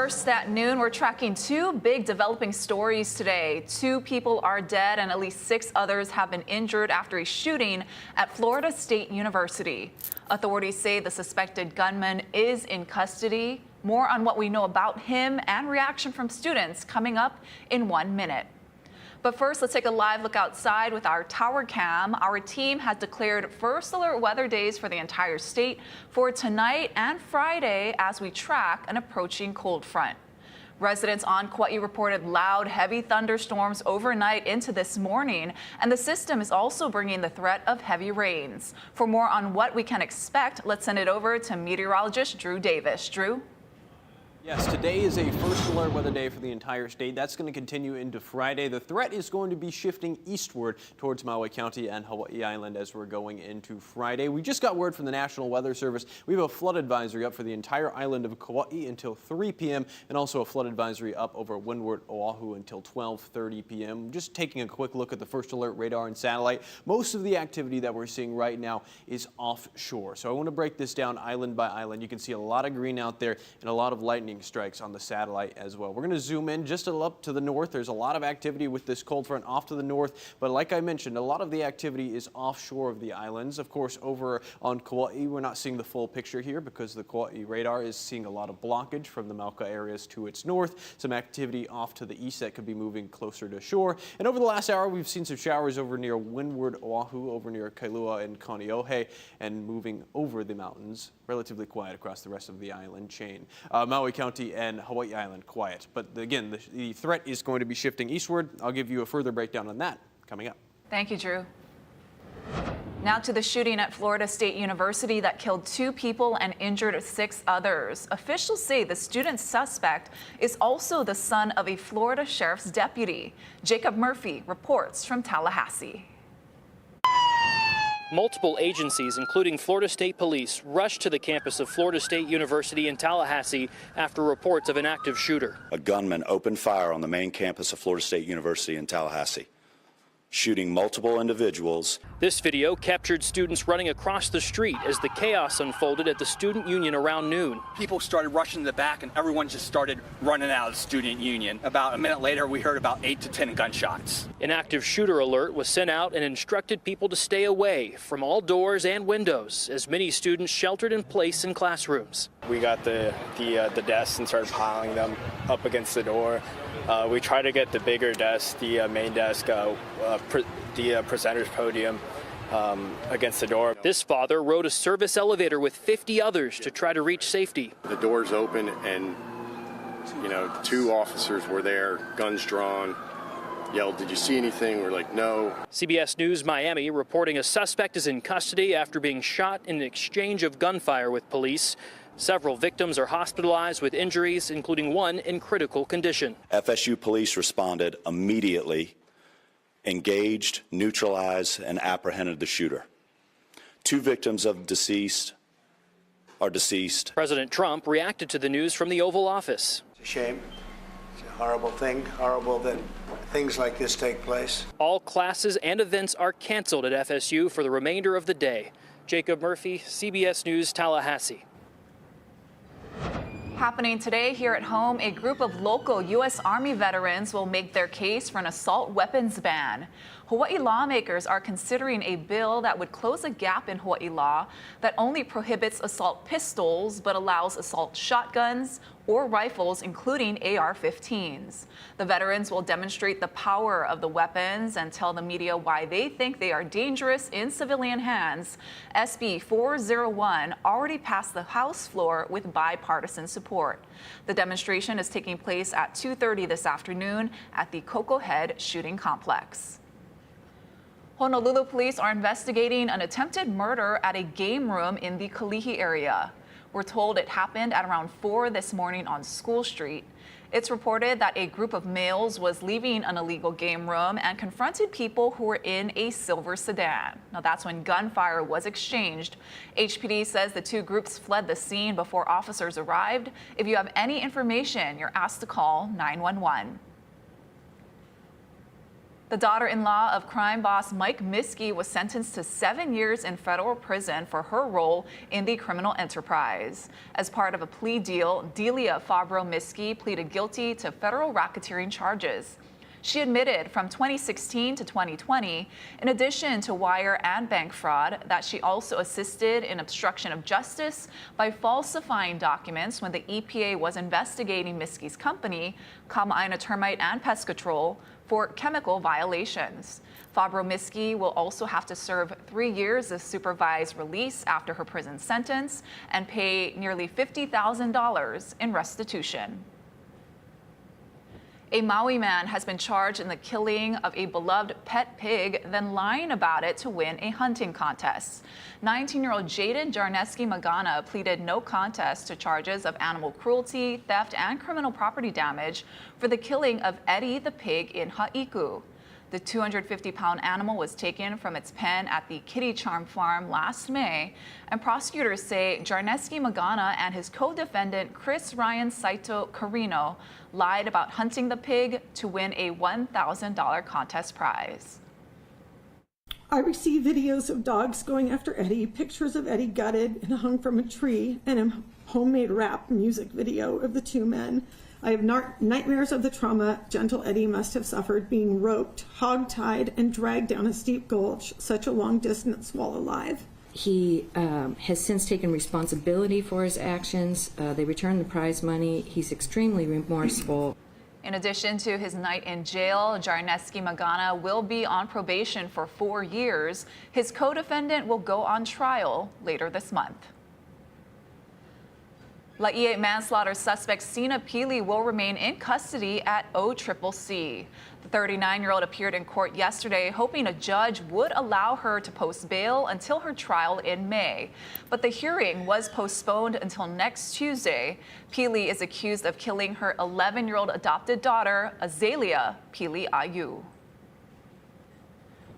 First at noon, we're tracking two big developing stories today. 2 people are dead and at least 6 others have been injured after a shooting at Florida State University. Authorities say the suspected gunman is in custody. More on what we know about him and reaction from students coming up in 1 minute. But first, let's take a live look outside with our tower cam. Our team has declared first alert weather days for the entire state for tonight and Friday as we track an approaching cold front. Residents on Kauai reported loud, heavy thunderstorms overnight into this morning, and the system is also bringing the threat of heavy rains. For more on what we can expect, let's send it over to meteorologist Drew Davis. Drew? Yes, today is a first alert weather day for the entire state. That's going to continue into Friday. The threat is going to be shifting eastward towards Maui County and Hawaii Island as we're going into Friday. We just got word from the National Weather Service. We have a flood advisory up for the entire island of Kauai until 3 p.m. and also a flood advisory up over windward Oahu until 12:30 p.m. Just taking a quick look at the first alert radar and satellite. Most of the activity that we're seeing right now is offshore. So I want to break this down island by island. You can see a lot of green out there and a lot of lightning strikes on the satellite as well. We're going to zoom in just a little up to the north. There's a lot of activity with this cold front off to the north, but like I mentioned, a lot of the activity is offshore of the islands. Of course, over on Kauai, we're not seeing the full picture here because the Kauai radar is seeing a lot of blockage from the Mauka areas to its north. Some activity off to the east that could be moving closer to shore. And over the last hour, we've seen some showers over near windward Oahu, over near Kailua and Kaneohe, and moving over the mountains. Relatively quiet across the rest of the island chain. Maui County and Hawaii Island quiet. But again, the threat is going to be shifting eastward. I'll give you a further breakdown on that coming up. Thank you, Drew. Now to the shooting at Florida State University that killed 2 people and injured 6 others. Officials say the student suspect is also the son of a Florida sheriff's deputy. Jacob Murphy reports from Tallahassee. Multiple agencies, including Florida State Police, rushed to the campus of Florida State University in Tallahassee after reports of an active shooter. A gunman opened fire on the main campus of Florida State University in Tallahassee, shooting multiple individuals. This video captured students running across the street as the chaos unfolded at the student union around noon. People started rushing to the back and everyone just started running out of the student union. About a minute later, we heard about 8 to 10 gunshots. An active shooter alert was sent out and instructed people to stay away from all doors and windows as many students sheltered in place in classrooms. We got the desks and started piling them up against the door. We tried to get the bigger desk, the main desk, the presenter's podium against the door. This father rode a service elevator with 50 others to try to reach safety. The doors open and, 2 officers were there, guns drawn, yelled, "Did you see anything?" We're like, "No." CBS News Miami reporting a suspect is in custody after being shot in an exchange of gunfire with police. Several victims are hospitalized with injuries, including one in critical condition. FSU police responded immediately, engaged, neutralized, and apprehended the shooter. 2 victims of deceased are deceased. President Trump reacted to the news from the Oval Office. It's a shame. It's a horrible thing. Horrible that things like this take place. All classes and events are canceled at FSU for the remainder of the day. Jacob Murphy, CBS News, Tallahassee. Happening today here at home, a group of local U.S. Army veterans will make their case for an assault weapons ban. Hawaii lawmakers are considering a bill that would close a gap in Hawaii law that only prohibits assault pistols but allows assault shotguns or rifles, including AR-15s. The veterans will demonstrate the power of the weapons and tell the media why they think they are dangerous in civilian hands. SB 401 already passed the House floor with bipartisan support. The demonstration is taking place at 2:30 this afternoon at the Coco Head Shooting Complex. Honolulu police are investigating an attempted murder at a game room in the Kalihi area. We're told it happened at around 4 this morning on School Street. It's reported that a group of males was leaving an illegal game room and confronted people who were in a silver sedan. Now that's when gunfire was exchanged. HPD says the 2 groups fled the scene before officers arrived. If you have any information, you're asked to call 911. The daughter-in-law of crime boss Mike Miskey was sentenced to 7 years in federal prison for her role in the criminal enterprise. As part of a plea deal, Delia Fabro-Miskey pleaded guilty to federal racketeering charges. She admitted from 2016 to 2020, in addition to wire and bank fraud, that she also assisted in obstruction of justice by falsifying documents when the EPA was investigating Miskey's company, Kauai Termite and Pest Control, for chemical violations. Fabro-Miskey will also have to serve 3 years of supervised release after her prison sentence and pay nearly $50,000 in restitution. A Maui man has been charged in the killing of a beloved pet pig, then lying about it to win a hunting contest. 19-year-old Jaden Jarneski Magana pleaded no contest to charges of animal cruelty, theft, and criminal property damage for the killing of Eddie the pig in Ha'iku. The 250-pound animal was taken from its pen at the Kitty Charm Farm last May, and prosecutors say Jarneski Magana and his co-defendant Chris Ryan Saito Carino lied about hunting the pig to win a $1,000 contest prize. I received videos of dogs going after Eddie, pictures of Eddie gutted and hung from a tree, and a homemade rap music video of the two men. I have nightmares of the trauma gentle Eddie must have suffered being roped, hog-tied, and dragged down a steep gulch such a long distance while alive. He has since taken responsibility for his actions. They returned the prize money. He's extremely remorseful. In addition to his night in jail, Jarneski Magana will be on probation for 4 years. His co-defendant will go on trial later this month. Laie manslaughter suspect Sina Pili will remain in custody at OCCC. The 39-year-old appeared in court yesterday, hoping a judge would allow her to post bail until her trial in May. But the hearing was postponed until next Tuesday. Pili is accused of killing her 11-year-old adopted daughter, Azalea Pili Ayu.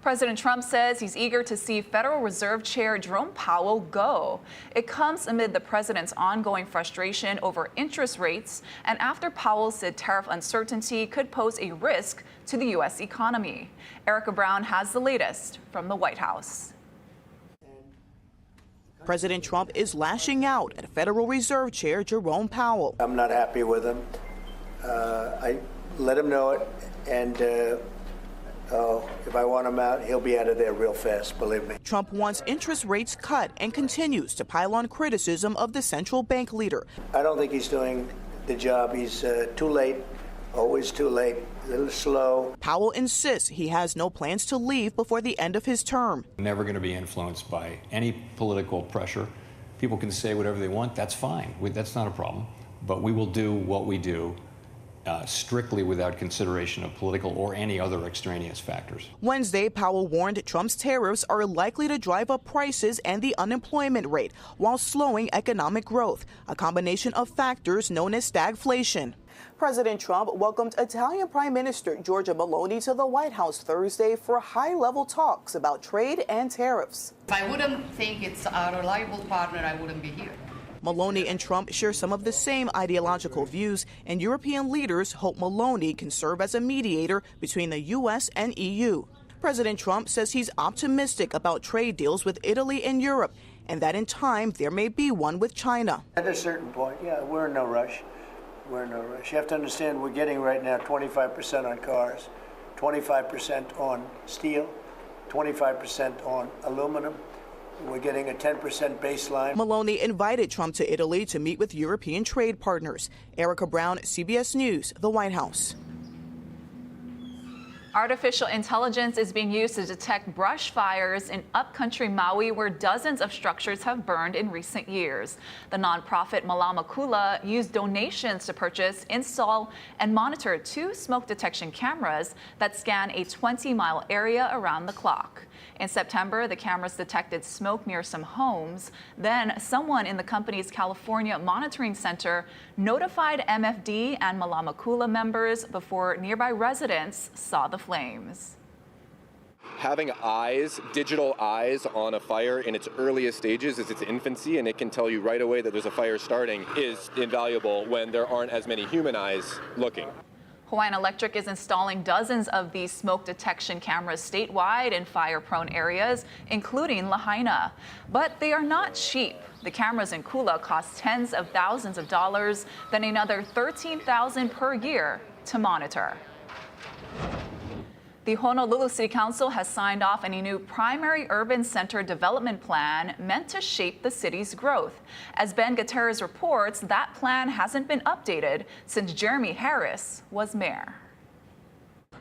President Trump says he's eager to see Federal Reserve Chair Jerome Powell go. It comes amid the president's ongoing frustration over interest rates and after Powell said tariff uncertainty could pose a risk to the U.S. economy. Erica Brown has the latest from the White House. President Trump is lashing out at Federal Reserve Chair Jerome Powell. I'm not happy with him. I let him know it, and if I want him out, he'll be out of there real fast, believe me. Trump wants interest rates cut and continues to pile on criticism of the central bank leader. I don't think he's doing the job. He's too late, always too late, a little slow. Powell insists he has no plans to leave before the end of his term. Never going to be influenced by any political pressure. People can say whatever they want. That's fine. That's not a problem. But we will do what we do strictly without consideration of political or any other extraneous factors. Wednesday, Powell warned Trump's tariffs are likely to drive up prices and the unemployment rate while slowing economic growth, a combination of factors known as stagflation. President Trump welcomed Italian Prime Minister Giorgia Meloni to the White House Thursday for high-level talks about trade and tariffs. If I wouldn't think it's a reliable partner, I wouldn't be here. Meloni and Trump share some of the same ideological views, and European leaders hope Meloni can serve as a mediator between the U.S. and EU. President Trump says he's optimistic about trade deals with Italy and Europe, and that in time there may be one with China. At a certain point, yeah, we're in no rush. We're in no rush. You have to understand we're getting right now 25% on cars, 25% on steel, 25% on aluminum. We're getting a 10% baseline. Meloni invited Trump to Italy to meet with European trade partners. Erica Brown, CBS News, the White House. Artificial intelligence is being used to detect brush fires in upcountry Maui, where dozens of structures have burned in recent years. The nonprofit Malama Kula used donations to purchase, install, and monitor 2 smoke detection cameras that scan a 20-mile area around the clock. In September, the cameras detected smoke near some homes. Then someone in the company's California Monitoring Center notified MFD and Malama Kula members before nearby residents saw the flames. Having eyes, digital eyes on a fire in its earliest stages, is its infancy, and it can tell you right away that there's a fire starting, is invaluable when there aren't as many human eyes looking. Hawaiian Electric is installing dozens of these smoke detection cameras statewide in fire-prone areas, including Lahaina. But they are not cheap. The cameras in Kula cost tens of thousands of dollars, then another $13,000 per year to monitor. The Honolulu City Council has signed off on a new primary urban center development plan meant to shape the city's growth. As Ben Gutierrez reports, that plan hasn't been updated since Jeremy Harris was mayor.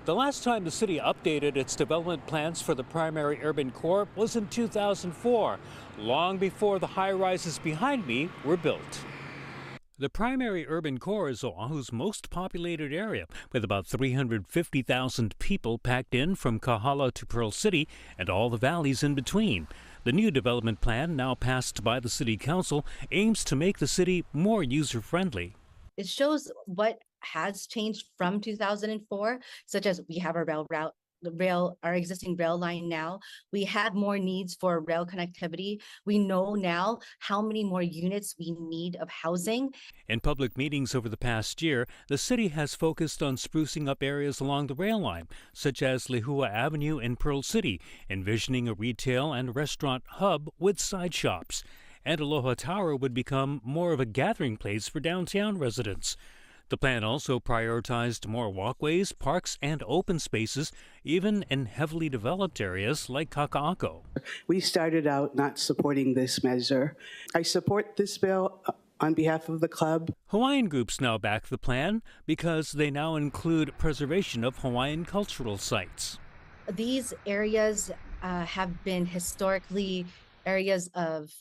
The last time the city updated its development plans for the primary urban core was in 2004, long before the high-rises behind me were built. The primary urban core is Oahu's most populated area, with about 350,000 people packed in from Kahala to Pearl City and all the valleys in between. The new development plan, now passed by the City Council, aims to make the city more user-friendly. It shows what has changed from 2004, such as we have our our existing rail line now. We have more needs for rail connectivity. We know now how many more units we need of housing. In public meetings over the past year, the city has focused on sprucing up areas along the rail line, such as Lehua Avenue in Pearl City, envisioning a retail and restaurant hub with side shops. And Aloha Tower would become more of a gathering place for downtown residents. The plan also prioritized more walkways, parks, and open spaces, even in heavily developed areas like Kaka'ako. We started out not supporting this measure. I support this bill on behalf of the club. Hawaiian groups now back the plan because they now include preservation of Hawaiian cultural sites. These areas have been historically areas of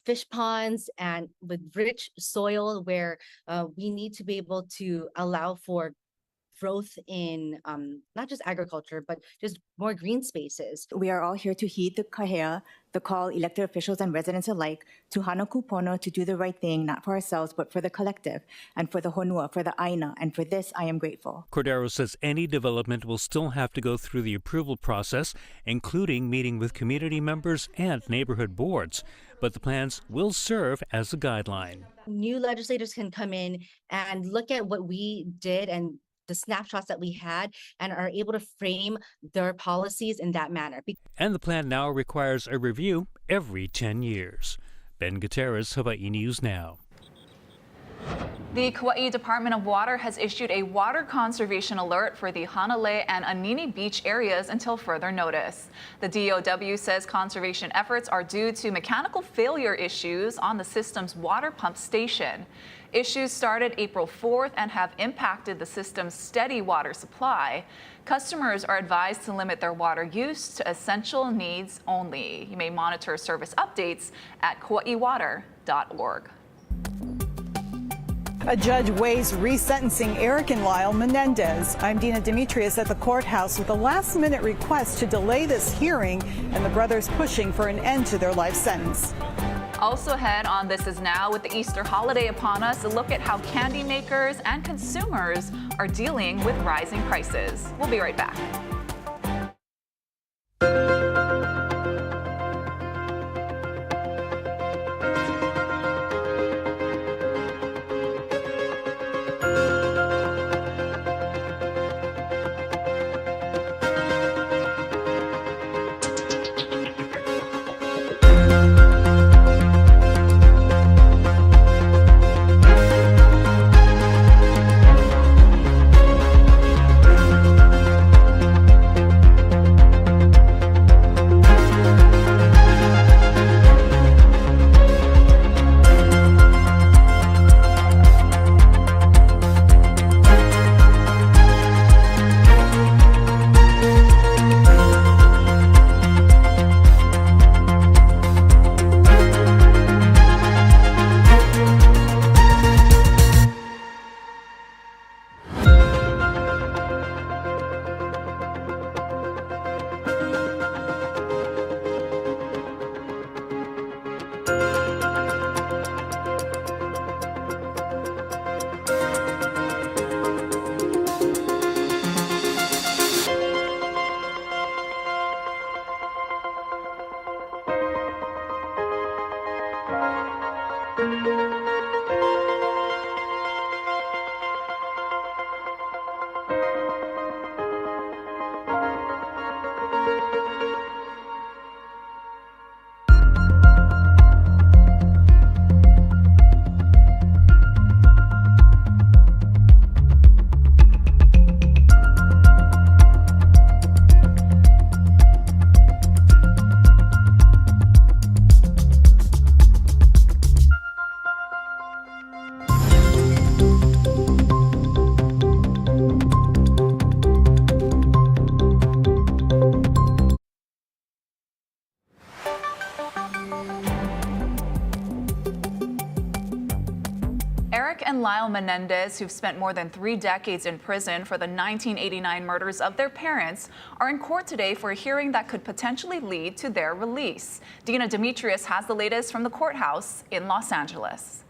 fish ponds and with rich soil where we need to be able to allow for growth in not just agriculture, but just more green spaces. We are all here to heed the kahea, the call elected officials and residents alike to hana kupono, to do the right thing, not for ourselves, but for the collective, and for the honua, for the aina, and for this I am grateful. Cordero says any development will still have to go through the approval process, including meeting with community members and neighborhood boards. But the plans will serve as a guideline. New legislators can come in and look at what we did and the snapshots that we had and are able to frame their policies in that manner. And the plan now requires a review every 10 years. Ben Gutierrez, Hawaii News Now. The Kauai Department of Water has issued a water conservation alert for the Hanalei and Anini Beach areas until further notice. The DOW says conservation efforts are due to mechanical failure issues on the system's water pump station. Issues started April 4th and have impacted the system's steady water supply. Customers are advised to limit their water use to essential needs only. You may monitor service updates at kauaiwater.org. A judge weighs resentencing Eric and Lyle Menendez. I'm Dina Demetrius at the courthouse with a last-minute request to delay this hearing and the brothers pushing for an end to their life sentence. Also ahead on This Is Now, with the Easter holiday upon us, a look at how candy makers and consumers are dealing with rising prices. We'll be right back. Eric and Lyle Menendez, who've spent more than 3 decades in prison for the 1989 murders of their parents, are in court today for a hearing that could potentially lead to their release. Dina Demetrius has the latest from the courthouse in Los Angeles.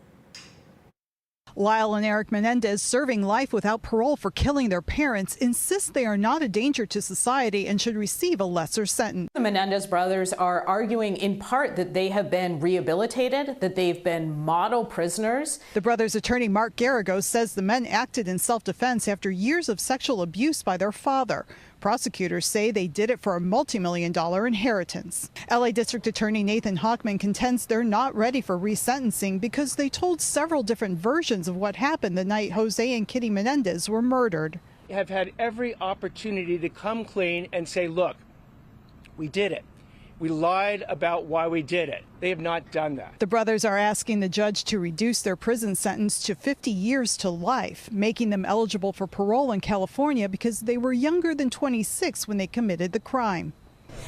Lyle and Eric Menendez, serving life without parole for killing their parents, insist they are not a danger to society and should receive a lesser sentence. The Menendez brothers are arguing in part that they have been rehabilitated, that they've been model prisoners. The brothers' attorney, Mark Garagos, says the men acted in self-defense after years of sexual abuse by their father. Prosecutors say they did it for a multi-million-dollar inheritance. LA District Attorney Nathan Hochman contends they're not ready for resentencing because they told several different versions of what happened the night Jose and Kitty Menendez were murdered. Have had every opportunity to come clean and say, look, we did it. We lied about why we did it. They have not done that. The brothers are asking the judge to reduce their prison sentence to 50 years to life, making them eligible for parole in California because they were younger than 26 when they committed the crime.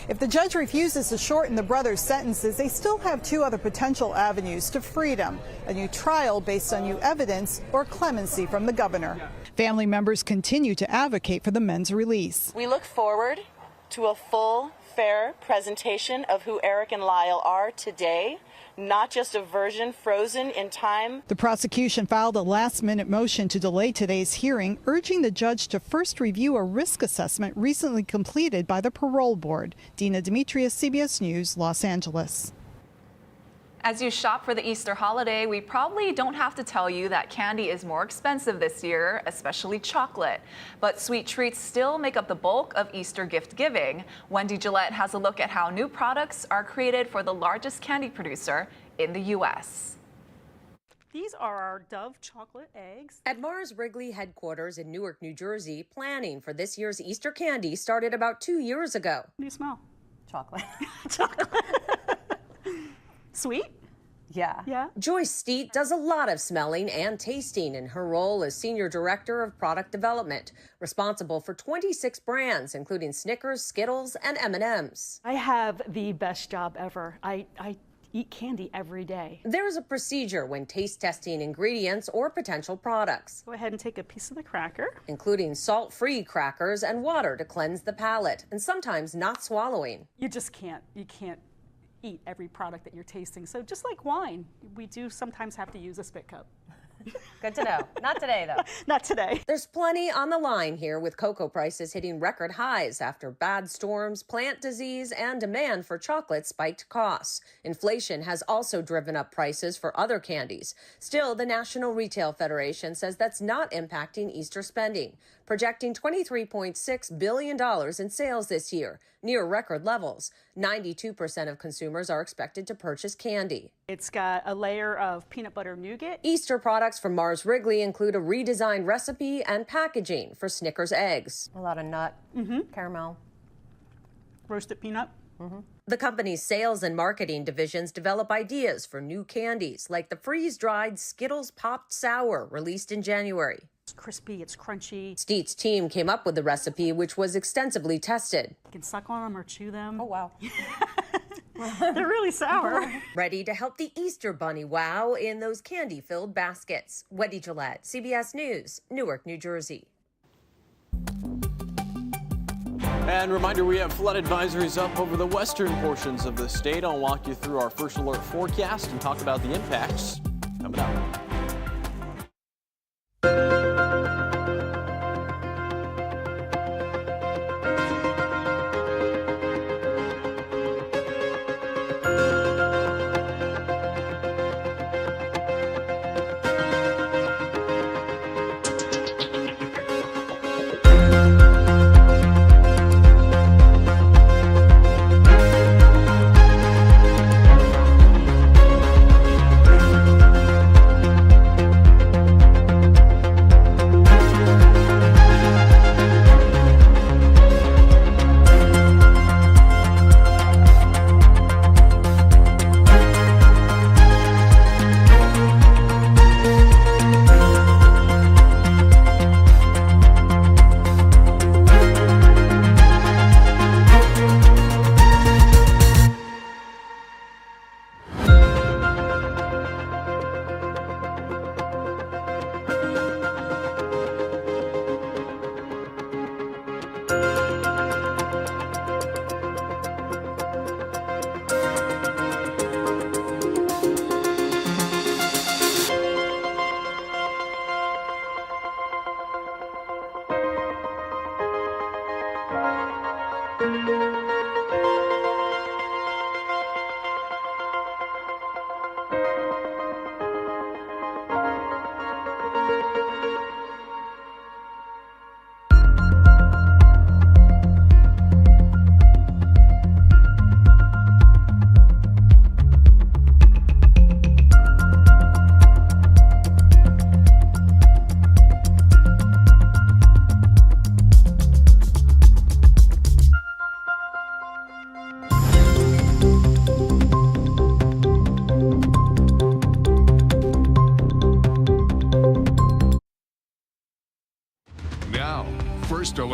If the judge refuses to shorten the brothers' sentences, they still have 2 other potential avenues to freedom: a new trial based on new evidence or clemency from the governor. Family members continue to advocate for the men's release. We look forward to a full, fair presentation of who Eric and Lyle are today, not just a version frozen in time. The prosecution filed a last-minute motion to delay today's hearing, urging the judge to first review a risk assessment recently completed by the parole board. Dina Demetrius, CBS News, Los Angeles. As you shop for the Easter holiday, we probably don't have to tell you that candy is more expensive this year, especially chocolate. But sweet treats still make up the bulk of Easter gift giving. Wendy Gillette has a look at how new products are created for the largest candy producer in the U.S. These are our Dove chocolate eggs. At Mars Wrigley headquarters in Newark, New Jersey, planning for this year's Easter candy started about 2 years ago. What do you smell? Chocolate. Sweet? Yeah. Yeah. Joyce Steet does a lot of smelling and tasting in her role as Senior Director of Product Development, responsible for 26 brands, including Snickers, Skittles, and M&M's. I have the best job ever. I eat candy every day. There is a procedure when taste testing ingredients or potential products. Go ahead and take a piece of the cracker. Including salt-free crackers and water to cleanse the palate, and sometimes not swallowing. You just can't. You can't eat every product that you're tasting. So just like wine, we do sometimes have to use a spit cup. Good to know. Not today, though. Not today. There's plenty on the line here, with cocoa prices hitting record highs after bad storms, plant disease, and demand for chocolate spiked costs. Inflation has also driven up prices for other candies. Still, the National Retail Federation says that's not impacting Easter spending, projecting $23.6 billion in sales this year, near record levels. 92% of consumers are expected to purchase candy. It's got a layer of peanut butter nougat. Easter products from Mars Wrigley include a redesigned recipe and packaging for Snickers eggs. A lot of nut, caramel, roasted peanut. The company's sales and marketing divisions develop ideas for new candies, like the freeze-dried Skittles Popped Sour, released in January. It's crispy, it's crunchy. Steet's team came up with the recipe, which was extensively tested. You can suck on them or chew them. Oh, wow. They're really sour. Ready to help the Easter Bunny wow in those candy-filled baskets. Wendy Gillette, CBS News, Newark, New Jersey. And reminder, we have flood advisories up over the western portions of the state. I'll walk you through our first alert forecast and talk about the impacts coming up.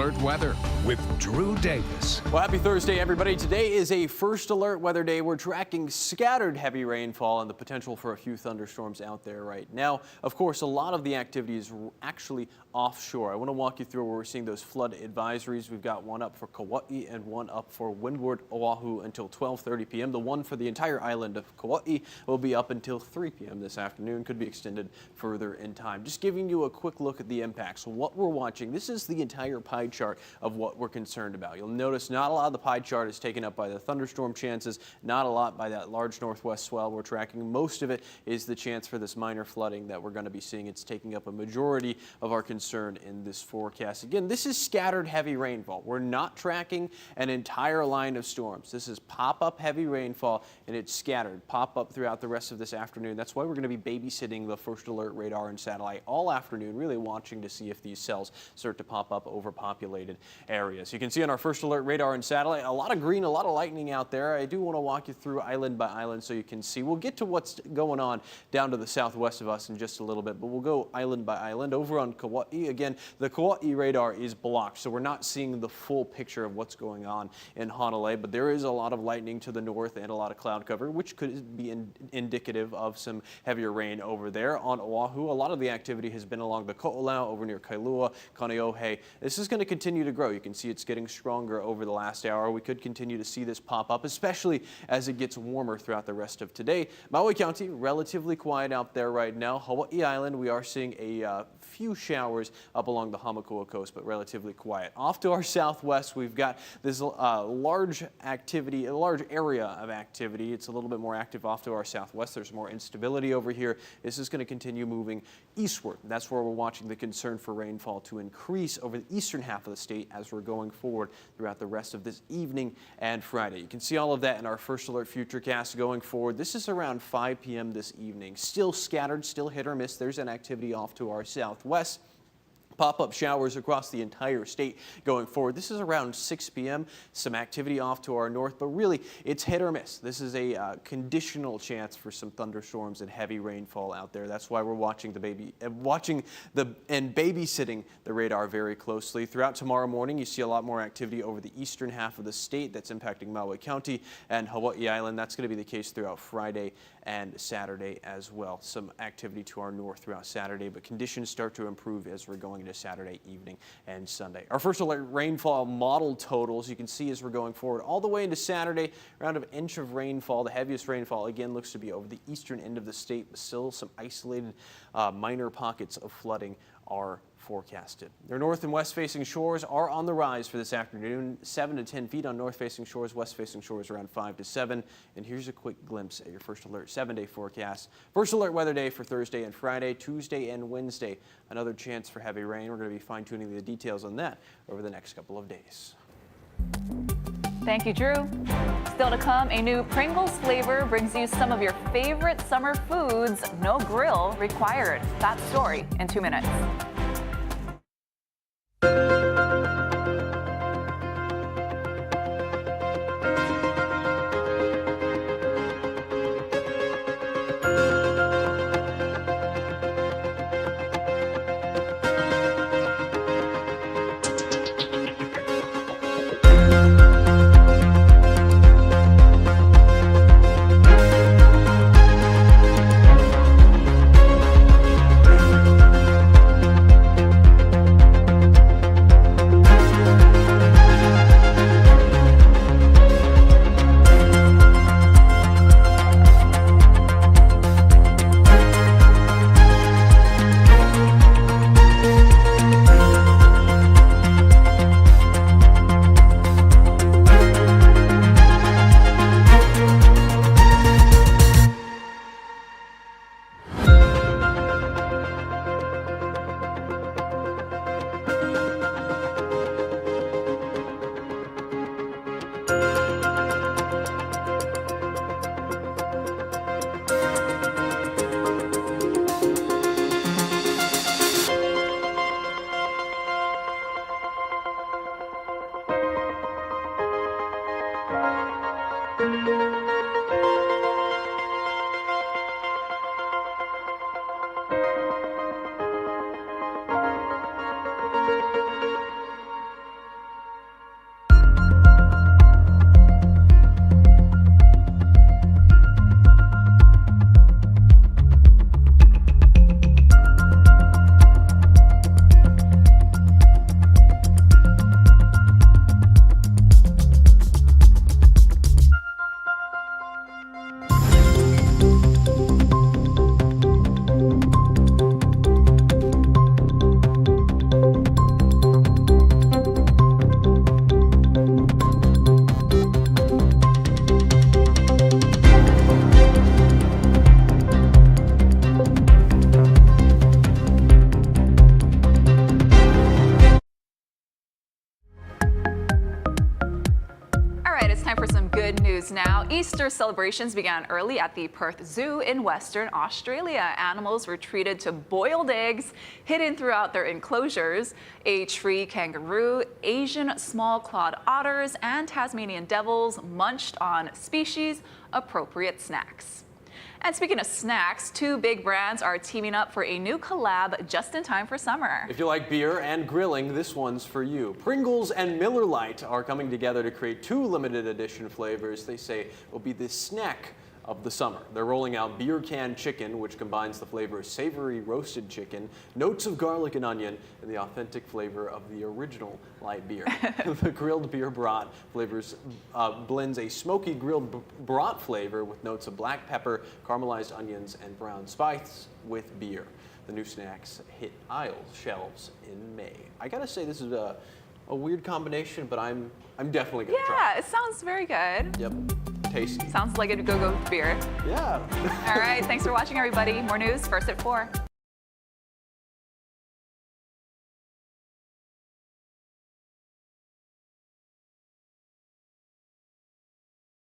Alert Weather with Drew Davis. Well, happy Thursday, everybody. Today is a First Alert Weather Day. We're tracking scattered heavy rainfall and the potential for a few thunderstorms out there right now. Of course, a lot of the activity is actually offshore. I want to walk you through where we're seeing those flood advisories. We've got one up for Kauai and one up for windward Oahu until 12:30 p.m. The one for the entire island of Kauai will be up until 3 p.m. this afternoon. Could be extended further in time. Just giving you a quick look at the impacts. What we're watching, this is the entire pie chart of what we're concerned about. You'll notice not a lot of the pie chart is taken up by the thunderstorm chances, not a lot by that large northwest swell we're tracking. Most of it is the chance for this minor flooding that we're going to be seeing. It's taking up a majority of our concern in this forecast. Again, this is scattered heavy rainfall. We're not tracking an entire line of storms. This is pop-up heavy rainfall, and it's scattered, pop-up throughout the rest of this afternoon. That's why we're going to be babysitting the First Alert radar and satellite all afternoon, really watching to see if these cells start to pop up over populated areas. You can see on our First Alert radar and satellite, a lot of green, a lot of lightning out there. I do want to walk you through island by island so you can see. We'll get to what's going on down to the southwest of us in just a little bit, but we'll go island by island. Over on Kauai, again, the Kauai radar is blocked, so we're not seeing the full picture of what's going on in Honolulu, but there is a lot of lightning to the north and a lot of cloud cover, which could be indicative of some heavier rain over there. On Oahu, a lot of the activity has been along the Ko'olau, over near Kailua, Kaneohe. This is going to continue to grow. You can see it's getting stronger over the last hour. We could continue to see this pop up, especially as it gets warmer throughout the rest of today. Maui County, relatively quiet out there right now. Hawaii Island, we are seeing a few showers up along the Hamakua coast, but relatively quiet. Off to our southwest, we've got this large activity, a large area of activity. It's a little bit more active off to our southwest. There's more instability over here. This is going to continue moving eastward. That's where we're watching the concern for rainfall to increase over the eastern half of the state as we're going forward throughout the rest of this evening and Friday. You can see all of that in our First Alert Futurecast going forward. This is around 5 p.m. this evening. Still scattered, still hit or miss. There's an activity off to our southwest. Pop-up showers across the entire state going forward. This is around 6 p.m. Some activity off to our north, but really it's hit or miss. This is a conditional chance for some thunderstorms and heavy rainfall out there. That's why we're watching and babysitting the radar very closely. Throughout tomorrow morning, you see a lot more activity over the eastern half of the state that's impacting Maui County and Hawaii Island. That's going to be the case throughout Friday and Saturday as well. Some activity to our north throughout Saturday, but conditions start to improve as we're going into Saturday evening and Sunday. Our First Alert rainfall model totals, you can see as we're going forward all the way into Saturday, around an inch of rainfall. The heaviest rainfall again looks to be over the eastern end of the state, but still some isolated minor pockets of flooding are forecasted. Their north and west facing shores are on the rise for this afternoon, 7 to 10 feet on north facing shores, west facing shores around 5 to 7. And here's a quick glimpse at your First Alert 7-day forecast. First Alert weather day for Thursday and Friday, Tuesday and Wednesday. Another chance for heavy rain. We're going to be fine tuning the details on that over the next couple of days. Thank you, Drew. Still to come, a new Pringles flavor brings you some of your favorite summer foods. No grill required. That story in 2 minutes. news now. Easter celebrations began early at the Perth Zoo in Western Australia. Animals were treated to boiled eggs hidden throughout their enclosures. A tree kangaroo, Asian small-clawed otters, and Tasmanian devils munched on species-appropriate snacks. And speaking of snacks, two big brands are teaming up for a new collab just in time for summer. If you like beer and grilling, this one's for you. Pringles and Miller Lite are coming together to create two limited edition flavors they say will be the snack of the summer. They're rolling out beer can chicken, which combines the flavor of savory roasted chicken, notes of garlic and onion, and the authentic flavor of the original light beer. The grilled beer brat flavors blends a smoky grilled brat flavor with notes of black pepper, caramelized onions, and brown spice with beer. The new snacks hit shelves in May. I gotta say, this is a weird combination, but I'm definitely gonna try. Yeah, it sounds very good. Yep. Tasty. Sounds like it'd go with beer. Yeah. All right, thanks for watching, everybody. More news first at 4.